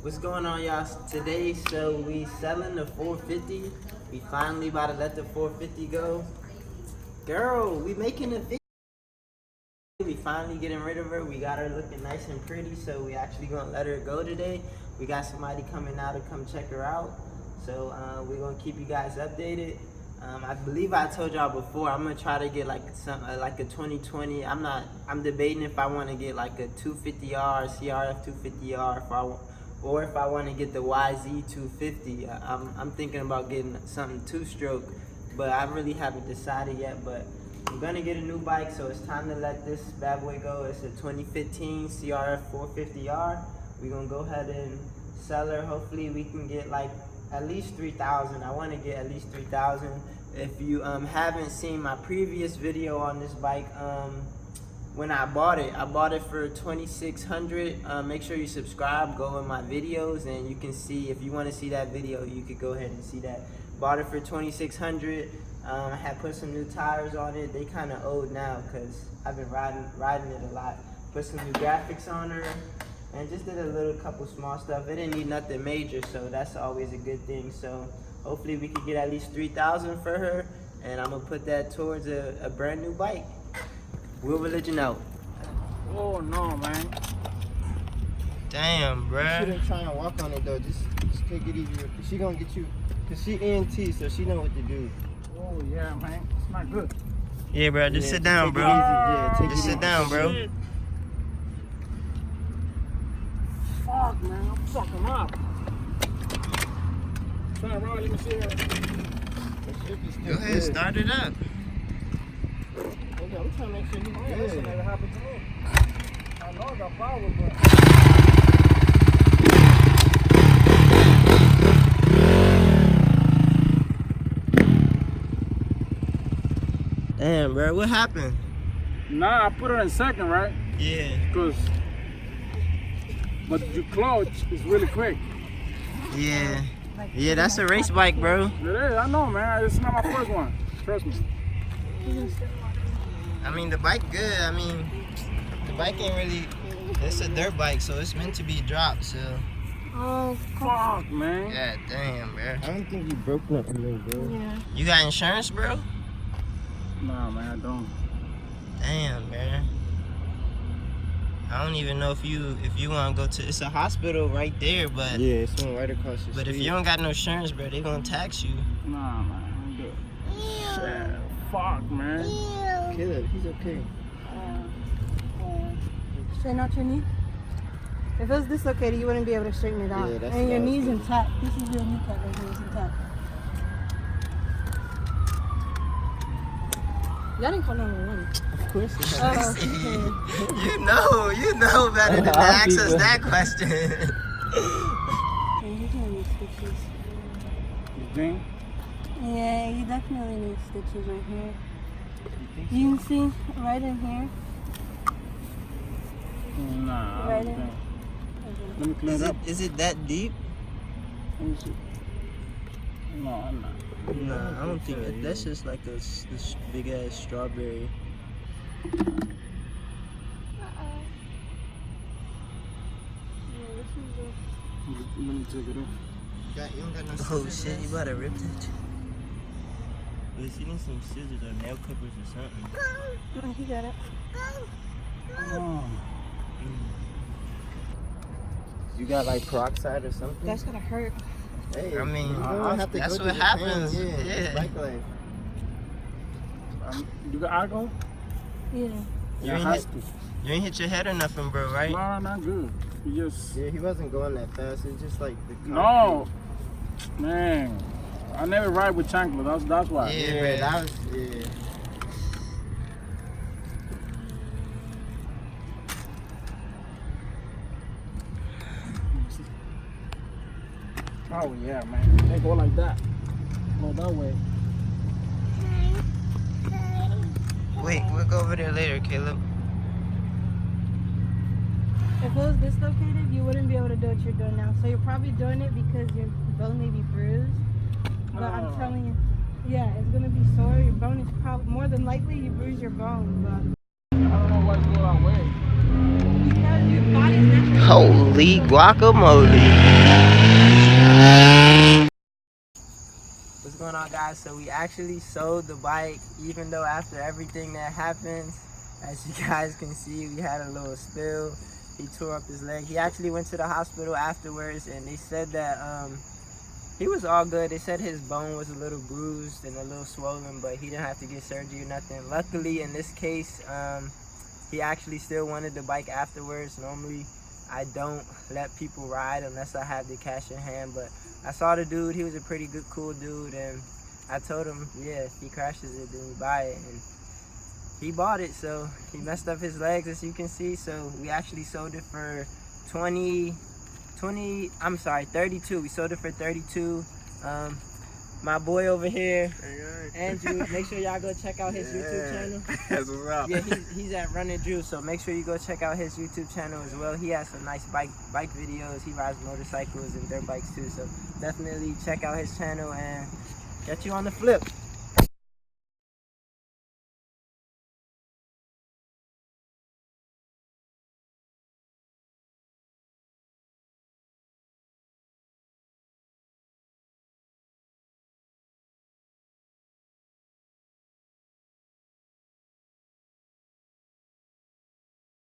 What's going on, y'all? Today, so we selling the 450. We finally about to let the 450 go. Girl, we making a video. We finally getting rid of her. We got her looking nice and pretty, so we actually gonna let her go today. We got somebody coming out to come check her out, so we're gonna keep you guys updated. I believe I told y'all before, I'm gonna try to get like like a 2020. I'm debating if I want to get like a 250R, CRF 250R, or if I want to get the YZ 250. I'm thinking about getting something two-stroke, but I really haven't decided yet. But I'm gonna get a new bike, so it's time to let this bad boy go. It's a 2015 CRF 450R. We're gonna go ahead and sell her. Hopefully we can get like at least 3,000. I want to get at least 3,000. If you haven't seen my previous video on this bike, when I bought it for 2,600. Make sure you subscribe, go in my videos, and you can see, if you want to see that video, you could go ahead and see that. Bought it for 2,600. I had put some new tires on it. They kind of old now because I've been riding it a lot. Put some new graphics on her, and just did a couple small stuff. It didn't need nothing major, so that's always a good thing. So hopefully we could get at least 3,000 for her, and I'm gonna put that towards a brand new bike. Will Religion out. Oh no, man. Damn, bruh. You shouldn't try and walk on it though. Just take it easy. She gonna get you, cause she ENT, so she know what to do. Oh yeah, man. It's not good. Yeah, bro. Just sit down, bro. Just sit down, bro. Fuck, man. I'm fucking up. Turn around, let me see her. Go ahead, start it up. Okay, I'm trying to make sure you Yeah, good. listen, never happened to me. I know I got power, but... Damn, bro. What happened? Nah, I put her in second, right? Yeah. But your clutch is really quick. Yeah. Yeah, that's a race bike, bro. It is, I know, man. It's not my first one. Trust me. I mean, the bike good. I mean, the bike ain't really... It's a dirt bike, so it's meant to be dropped, so... Oh, fuck, man. God damn, bro. I don't think you broke nothing, bro. Yeah. You got insurance, bro? Nah, man, I don't. Damn, man. I don't even know if you want to go to... It's a hospital right there, but... Yeah, it's one right across the street. But if you don't got no insurance, bro, they gonna tax you. Nah, man, I'm good. Shit, fuck, man. Caleb, he's okay. Straighten out your knee. If it was dislocated, you wouldn't be able to straighten it out. Yeah, that's and your what I was knee's thinking. intact. This is your kneecap right here. It's intact. Y'all didn't call 911. Of course. It's Oh, okay. You know better than to ask us that question. Yeah, he's gonna need stitches. You think? Yeah, you definitely need stitches right here. You can see right in here. Nah, I Right don't in. think. Let me clean it up. Is it that deep? Let me see. No, I'm not. Nah, I don't think it. That's just like this big ass strawberry. Let me take it off. You don't got no Oh scissors, shit, you man? better rip that. Wait, you need some scissors or nail clippers or something. Oh, he got it. Oh. You got like peroxide or something? That's gonna hurt. Hey, I mean, you don't have to that's go what to Japan. happens. Yeah, Yeah. it's bike life. You got alcohol? Yeah. You ain't hit your head or nothing, bro, right? No, not good. You just... Yeah, he wasn't going that fast. It's just like the No. Man. I never ride with chancla. That's why. Yeah. Yeah, that was yeah. Oh, yeah, man. They go like that. Go that way. Wait, we'll go over there later, Caleb. If it was dislocated, you wouldn't be able to do what you're doing now. So you're probably doing it because your bone may be bruised. But I'm telling you, yeah, it's gonna be sore. Your bone is probably more than likely you bruise your bone. But I don't know why you go that way. because Your body's naturally. Holy guacamole. What's going on, guys? So we actually sold the bike, even though after everything that happened, as you guys can see, we had a little spill. He tore up his leg. He actually went to the hospital afterwards, and they said that he was all good. They said his bone was a little bruised and a little swollen, but he didn't have to get surgery or nothing. Luckily, in this case, he actually still wanted the bike afterwards. Normally, I don't let people ride unless I have the cash in hand, but I saw the dude. He was a pretty good, cool dude, and I told him, yeah, if he crashes it, then we buy it. And he bought it, so he messed up his legs, as you can see. So we actually sold it for 32. We sold it for 32. My boy over here, Andrew, make sure y'all go check out his YouTube channel. That's what's up. Yeah, he's at Running Drew, so make sure you go check out his YouTube channel as well. He has some nice bike videos. He rides motorcycles and dirt bikes too, so definitely check out his channel and get you on the flip.